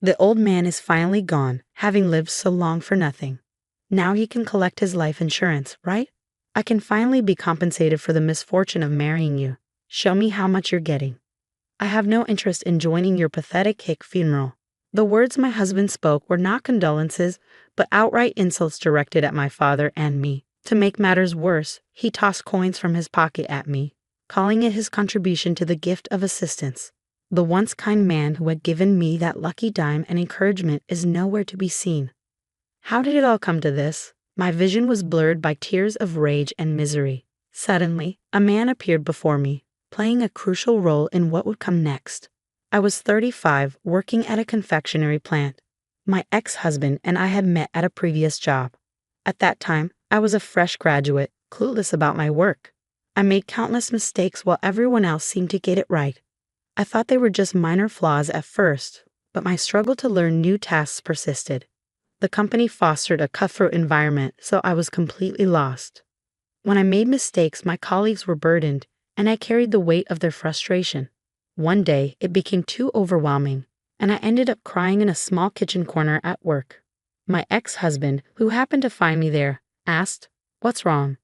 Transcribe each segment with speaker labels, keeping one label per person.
Speaker 1: The old man is finally gone, having lived so long for nothing. Now he can collect his life insurance, right? I can finally be compensated for the misfortune of marrying you. Show me how much you're getting. I have no interest in joining your pathetic hick funeral. The words my husband spoke were not condolences, but outright insults directed at my father and me. To make matters worse, he tossed coins from his pocket at me, calling it his contribution to the gift of assistance. The once kind man who had given me that lucky dime and encouragement is nowhere to be seen. How did it all come to this? My vision was blurred by tears of rage and misery. Suddenly, a man appeared before me, playing a crucial role in what would come next. I was 35, working at a confectionery plant. My ex-husband and I had met at a previous job. At that time, I was a fresh graduate, clueless about my work. I made countless mistakes while everyone else seemed to get it right. I thought they were just minor flaws at first, but my struggle to learn new tasks persisted. The company fostered a cutthroat environment, so I was completely lost. When I made mistakes, my colleagues were burdened, and I carried the weight of their frustration. One day, it became too overwhelming, and I ended up crying in a small kitchen corner at work. My ex-husband, who happened to find me there, asked, "What's wrong?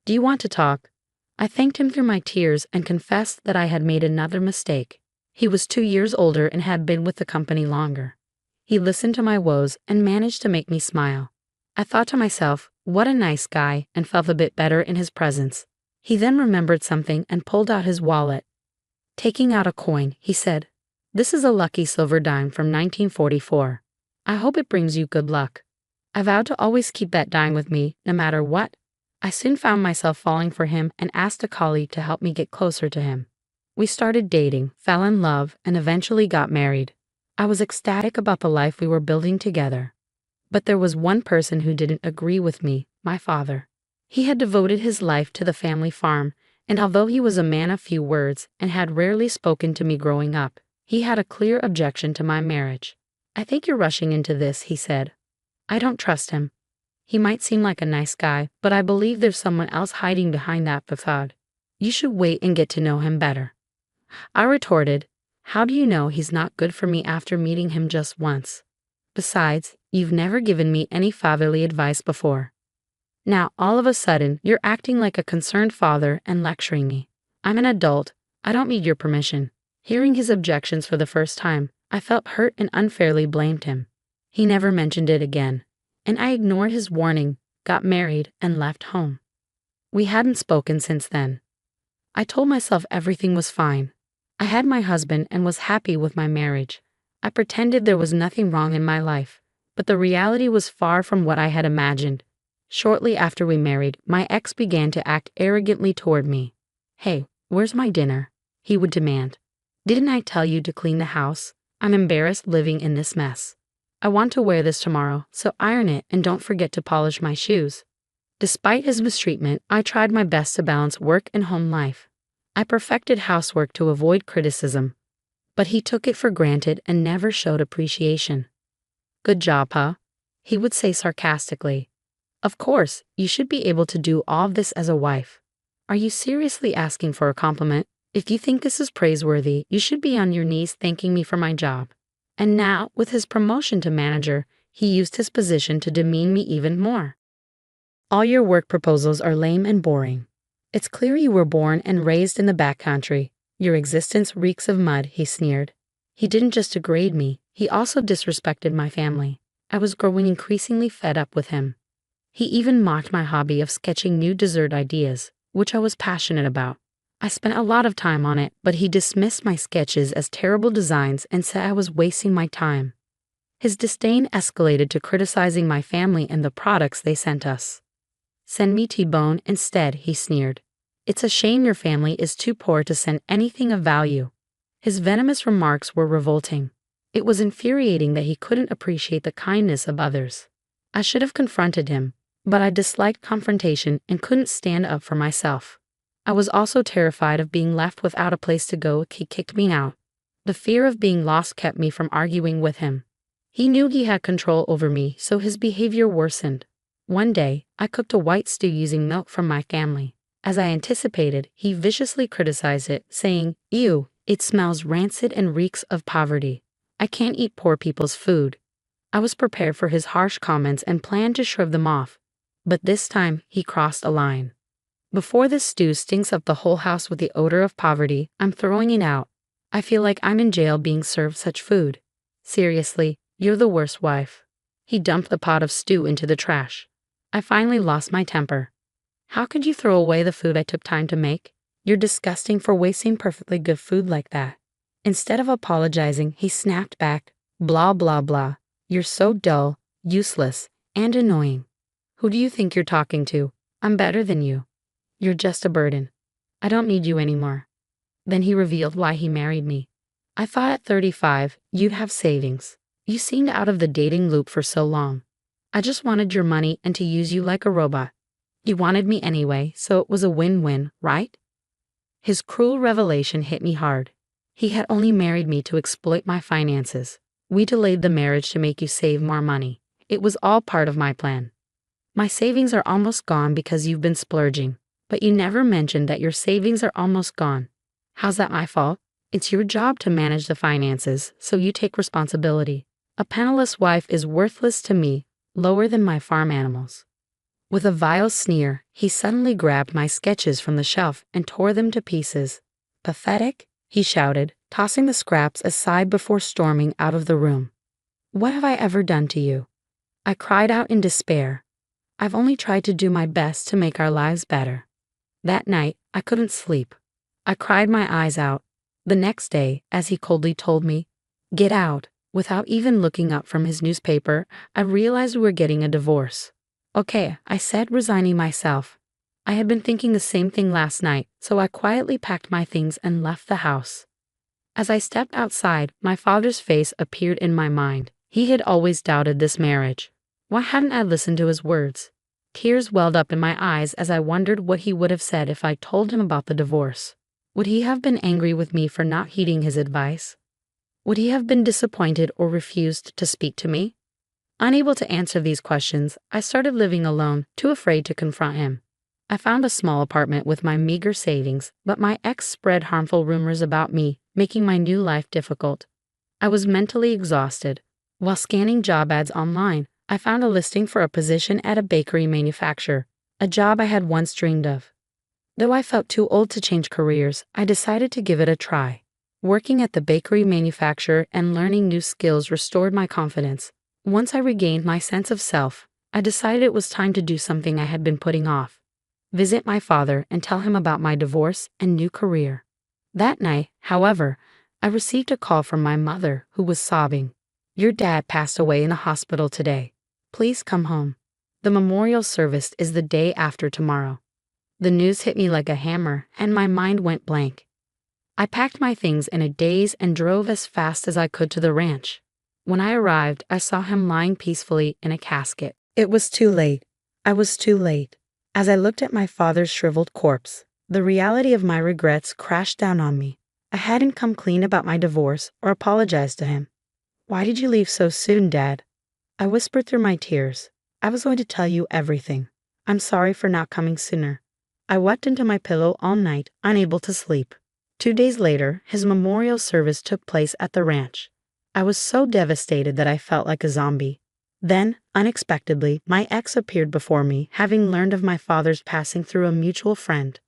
Speaker 1: Do you want to talk?" I thanked him through my tears and confessed that I had made another mistake. He was 2 years older and had been with the company longer. He listened to my woes and managed to make me smile. I thought to myself, what a nice guy, and felt a bit better in his presence. He then remembered something and pulled out his wallet. Taking out a coin, he said, "This is a lucky silver dime from 1944. I hope it brings you good luck." I vowed to always keep that dime with me, no matter what. I soon found myself falling for him and asked a colleague to help me get closer to him. We started dating, fell in love, and eventually got married. I was ecstatic about the life we were building together. But there was one person who didn't agree with me, my father. He had devoted his life to the family farm, and although he was a man of few words and had rarely spoken to me growing up, he had a clear objection to my marriage. "I think you're rushing into this," he said. "I don't trust him. He might seem like a nice guy, but I believe there's someone else hiding behind that facade. You should wait and get to know him better." I retorted, "How do you know he's not good for me after meeting him just once? Besides, you've never given me any fatherly advice before. Now, all of a sudden, you're acting like a concerned father and lecturing me. I'm an adult. I don't need your permission." Hearing his objections for the first time, I felt hurt and unfairly blamed him. He never mentioned it again, and I ignored his warning, got married, and left home. We hadn't spoken since then. I told myself everything was fine. I had my husband and was happy with my marriage. I pretended there was nothing wrong in my life, but the reality was far from what I had imagined. Shortly after we married, my ex began to act arrogantly toward me. "Hey, where's my dinner?" he would demand. "Didn't I tell you to clean the house? I'm embarrassed living in this mess. I want to wear this tomorrow, so iron it and don't forget to polish my shoes." Despite his mistreatment, I tried my best to balance work and home life. I perfected housework to avoid criticism, but he took it for granted and never showed appreciation. "Good job, huh?" he would say sarcastically. "Of course, you should be able to do all of this as a wife. Are you seriously asking for a compliment? If you think this is praiseworthy, you should be on your knees thanking me for my job." And now, with his promotion to manager, he used his position to demean me even more. "All your work proposals are lame and boring. It's clear you were born and raised in the backcountry. Your existence reeks of mud," he sneered. He didn't just degrade me, he also disrespected my family. I was growing increasingly fed up with him. He even mocked my hobby of sketching new dessert ideas, which I was passionate about. I spent a lot of time on it, but he dismissed my sketches as terrible designs and said I was wasting my time. His disdain escalated to criticizing my family and the products they sent us. "Send me T-bone instead," he sneered. "It's a shame your family is too poor to send anything of value." His venomous remarks were revolting. It was infuriating that he couldn't appreciate the kindness of others. I should have confronted him, but I disliked confrontation and couldn't stand up for myself. I was also terrified of being left without a place to go if he kicked me out. The fear of being lost kept me from arguing with him. He knew he had control over me, so his behavior worsened. One day, I cooked a white stew using milk from my family. As I anticipated, he viciously criticized it, saying, "Ew, it smells rancid and reeks of poverty." I can't eat poor people's food. I was prepared for his harsh comments and planned to shrug them off. But this time, he crossed a line. Before this stew stinks up the whole house with the odor of poverty, I'm throwing it out. I feel like I'm in jail being served such food. Seriously, you're the worst wife. He dumped the pot of stew into the trash. I finally lost my temper. How could you throw away the food I took time to make? You're disgusting for wasting perfectly good food like that. Instead of apologizing, he snapped back, blah blah blah. You're so dull, useless, and annoying. Who do you think you're talking to? I'm better than you. You're just a burden. I don't need you anymore. Then he revealed why he married me. I thought at 35, you'd have savings. You seemed out of the dating loop for so long. I just wanted your money and to use you like a robot. You wanted me anyway, so it was a win-win, right? His cruel revelation hit me hard. He had only married me to exploit my finances. We delayed the marriage to make you save more money. It was all part of my plan. My savings are almost gone because you've been splurging, but you never mentioned that your savings are almost gone. How's that my fault? It's your job to manage the finances, so you take responsibility. A penniless wife is worthless to me, lower than my farm animals. With a vile sneer, he suddenly grabbed my sketches from the shelf and tore them to pieces. Pathetic, he shouted, tossing the scraps aside before storming out of the room. What have I ever done to you? I cried out in despair. I've only tried to do my best to make our lives better. That night, I couldn't sleep. I cried my eyes out. The next day, as he coldly told me, "Get out," without even looking up from his newspaper, I realized we were getting a divorce. Okay, I said, resigning myself. I had been thinking the same thing last night, so I quietly packed my things and left the house. As I stepped outside, my father's face appeared in my mind. He had always doubted this marriage. Why hadn't I listened to his words? Tears welled up in my eyes as I wondered what he would have said if I told him about the divorce. Would he have been angry with me for not heeding his advice? Would he have been disappointed or refused to speak to me? Unable to answer these questions, I started living alone, too afraid to confront him. I found a small apartment with my meager savings, but my ex spread harmful rumors about me, making my new life difficult. I was mentally exhausted. While scanning job ads online, I found a listing for a position at a bakery manufacturer, a job I had once dreamed of. Though I felt too old to change careers, I decided to give it a try. Working at the bakery manufacturer and learning new skills restored my confidence. Once I regained my sense of self, I decided it was time to do something I had been putting off. Visit my father and tell him about my divorce and new career. That night, however, I received a call from my mother, who was sobbing. Your dad passed away in a hospital today. Please come home. The memorial service is the day after tomorrow. The news hit me like a hammer, and my mind went blank. I packed my things in a daze and drove as fast as I could to the ranch. When I arrived, I saw him lying peacefully in a casket. It was too late. I was too late. As I looked at my father's shriveled corpse, the reality of my regrets crashed down on me. I hadn't come clean about my divorce or apologized to him. Why did you leave so soon, Dad? I whispered through my tears. I was going to tell you everything. I'm sorry for not coming sooner. I wept into my pillow all night, unable to sleep. 2 days later, his memorial service took place at the ranch. I was so devastated that I felt like a zombie. Then, unexpectedly, my ex appeared before me, having learned of my father's passing through a mutual friend.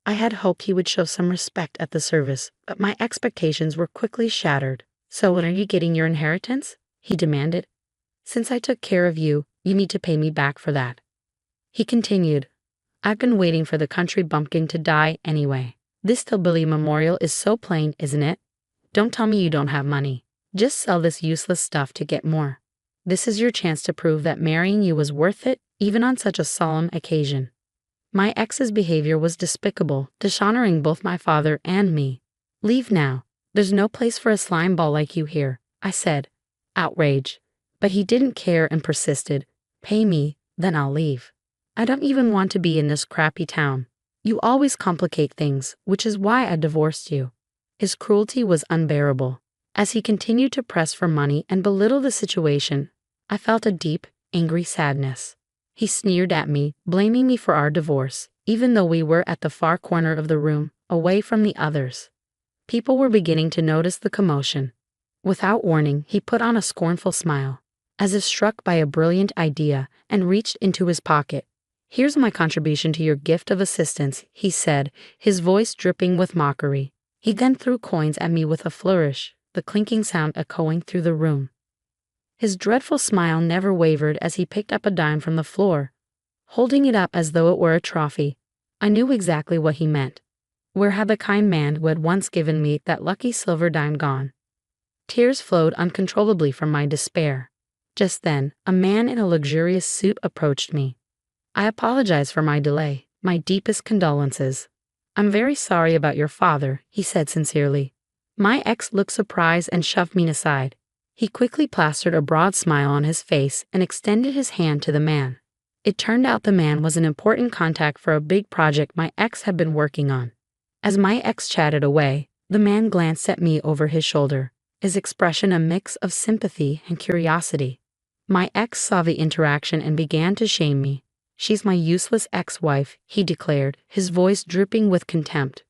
Speaker 1: I had hoped he would show some respect at the service, but my expectations were quickly shattered. So when are you getting your inheritance? He demanded. Since I took care of you, you need to pay me back for that. He continued, I've been waiting for the country bumpkin to die anyway. This hillbilly memorial is so plain, isn't it? Don't tell me you don't have money. Just sell this useless stuff to get more. This is your chance to prove that marrying you was worth it, even on such a solemn occasion. My ex's behavior was despicable, dishonoring both my father and me. Leave now. There's no place for a slime ball like you here, I said, outraged. But he didn't care and persisted. Pay me, then I'll leave. I don't even want to be in this crappy town. You always complicate things, which is why I divorced you. His cruelty was unbearable. As he continued to press for money and belittle the situation, I felt a deep, angry sadness. He sneered at me, blaming me for our divorce, even though we were at the far corner of the room, away from the others. People were beginning to notice the commotion. Without warning, he put on a scornful smile, as if struck by a brilliant idea, and reached into his pocket. "Here's my contribution to your gift of assistance," he said, his voice dripping with mockery. He then threw coins at me with a flourish, the clinking sound echoing through the room. His dreadful smile never wavered as he picked up a dime from the floor, holding it up as though it were a trophy. I knew exactly what he meant. Where had the kind man who had once given me that lucky silver dime gone? Tears flowed uncontrollably from my despair. Just then, a man in a luxurious suit approached me. "I apologize for my delay. My deepest condolences. I'm very sorry about your father," he said sincerely. My ex looked surprised and shoved me aside. He quickly plastered a broad smile on his face and extended his hand to the man. It turned out the man was an important contact for a big project my ex had been working on. As my ex chatted away, the man glanced at me over his shoulder, his expression a mix of sympathy and curiosity. My ex saw the interaction and began to shame me. "She's my useless ex-wife," he declared, his voice dripping with contempt.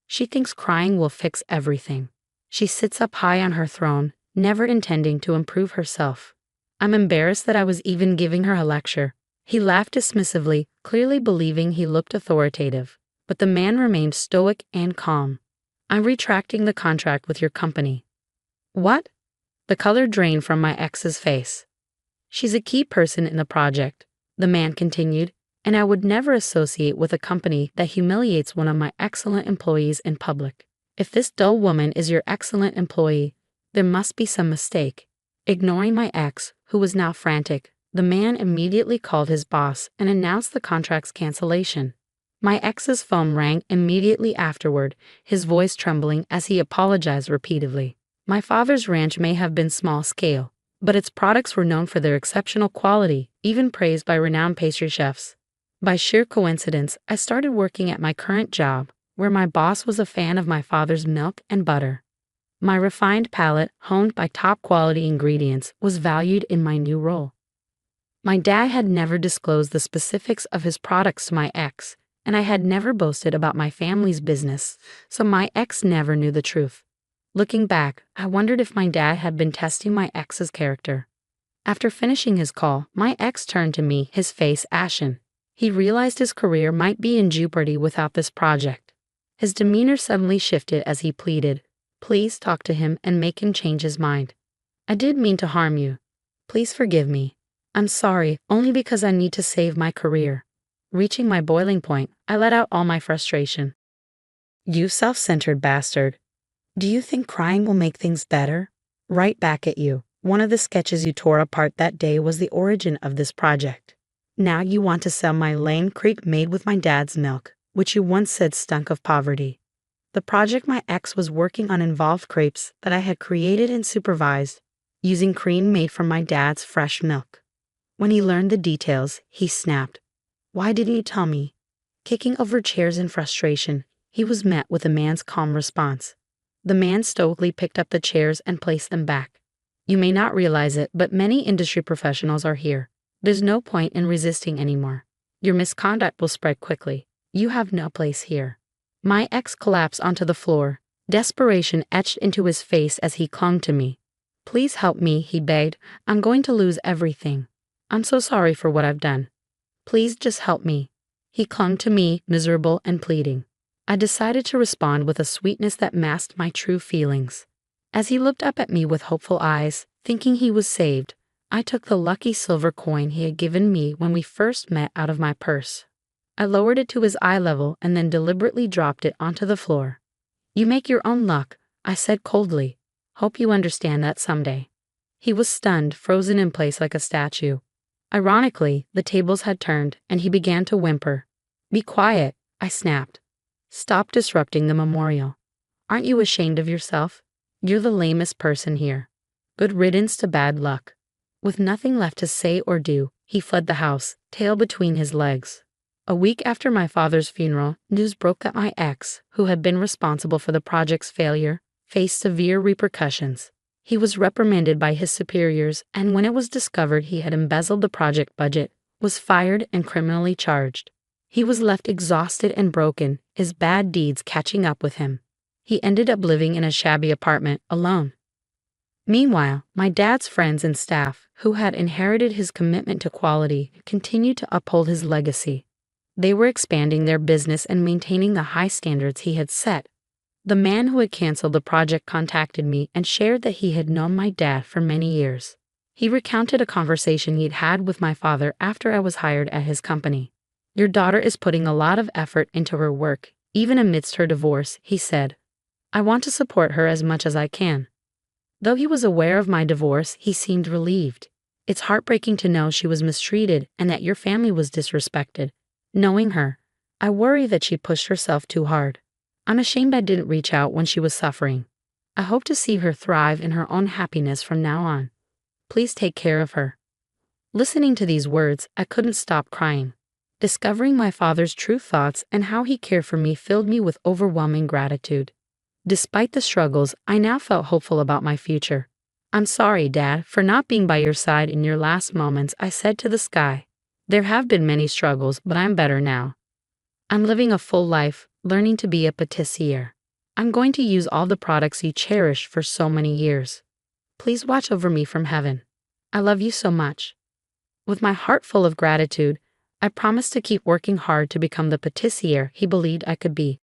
Speaker 1: "She thinks crying will fix everything. She sits up high on her throne, never intending to improve herself. I'm embarrassed that I was even giving her a lecture." He laughed dismissively, clearly believing he looked authoritative, but the man remained stoic and calm. "I'm retracting the contract with your company." "What?" The color drained from my ex's face. "She's a key person in the project," the man continued, "and I would never associate with a company that humiliates one of my excellent employees in public. If this dull woman is your excellent employee, there must be some mistake." Ignoring my ex, who was now frantic, the man immediately called his boss and announced the contract's cancellation. My ex's phone rang immediately afterward, his voice trembling as he apologized repeatedly. My father's ranch may have been small scale, but its products were known for their exceptional quality, even praised by renowned pastry chefs. By sheer coincidence, I started working at my current job, where my boss was a fan of my father's milk and butter. My refined palate, honed by top-quality ingredients, was valued in my new role. My dad had never disclosed the specifics of his products to my ex, and I had never boasted about my family's business, so my ex never knew the truth. Looking back, I wondered if my dad had been testing my ex's character. After finishing his call, my ex turned to me, his face ashen. He realized his career might be in jeopardy without this project. His demeanor suddenly shifted as he pleaded, "Please talk to him and make him change his mind. I did mean to harm you. Please forgive me. I'm sorry, only because I need to save my career." Reaching my boiling point, I let out all my frustration. "You self-centered bastard. Do you think crying will make things better?" Right back at you. "One of the sketches you tore apart that day was the origin of this project. Now you want to sell my lame crepe made with my dad's milk, which you once said stunk of poverty." The project my ex was working on involved crepes that I had created and supervised, using cream made from my dad's fresh milk. When he learned the details, he snapped. "Why didn't you tell me?" Kicking over chairs in frustration, he was met with a man's calm response. The man stoically picked up the chairs and placed them back. "You may not realize it, but many industry professionals are here. There's no point in resisting anymore. Your misconduct will spread quickly. You have no place here." My ex collapsed onto the floor, desperation etched into his face as he clung to me. "Please help me," he begged. "I'm going to lose everything. I'm so sorry for what I've done. Please just help me." He clung to me, miserable and pleading. I decided to respond with a sweetness that masked my true feelings. As he looked up at me with hopeful eyes, thinking he was saved, I took the lucky silver coin he had given me when we first met out of my purse. I lowered it to his eye level and then deliberately dropped it onto the floor. "You make your own luck," I said coldly. "Hope you understand that someday." He was stunned, frozen in place like a statue. Ironically, the tables had turned, and he began to whimper. "Be quiet," I snapped. "Stop disrupting the memorial. Aren't you ashamed of yourself? You're the lamest person here. Good riddance to bad luck." With nothing left to say or do, he fled the house, tail between his legs. A week after my father's funeral, news broke that my ex, who had been responsible for the project's failure, faced severe repercussions. He was reprimanded by his superiors, and when it was discovered he had embezzled the project budget, was fired and criminally charged. He was left exhausted and broken, his bad deeds catching up with him. He ended up living in a shabby apartment, alone. Meanwhile, my dad's friends and staff, who had inherited his commitment to quality, continued to uphold his legacy. They were expanding their business and maintaining the high standards he had set. The man who had canceled the project contacted me and shared that he had known my dad for many years. He recounted a conversation he'd had with my father after I was hired at his company. "Your daughter is putting a lot of effort into her work, even amidst her divorce," he said. "I want to support her as much as I can." Though he was aware of my divorce, he seemed relieved. "It's heartbreaking to know she was mistreated and that your family was disrespected. Knowing her, I worry that she pushed herself too hard. I'm ashamed I didn't reach out when she was suffering. I hope to see her thrive in her own happiness from now on. Please take care of her." Listening to these words, I couldn't stop crying. Discovering my father's true thoughts and how he cared for me filled me with overwhelming gratitude. Despite the struggles, I now felt hopeful about my future. "I'm sorry, Dad, for not being by your side in your last moments," I said to the sky. "There have been many struggles, but I'm better now. I'm living a full life, learning to be a patissier. I'm going to use all the products you cherished for so many years. Please watch over me from heaven. I love you so much." With my heart full of gratitude, I promised to keep working hard to become the patissier he believed I could be.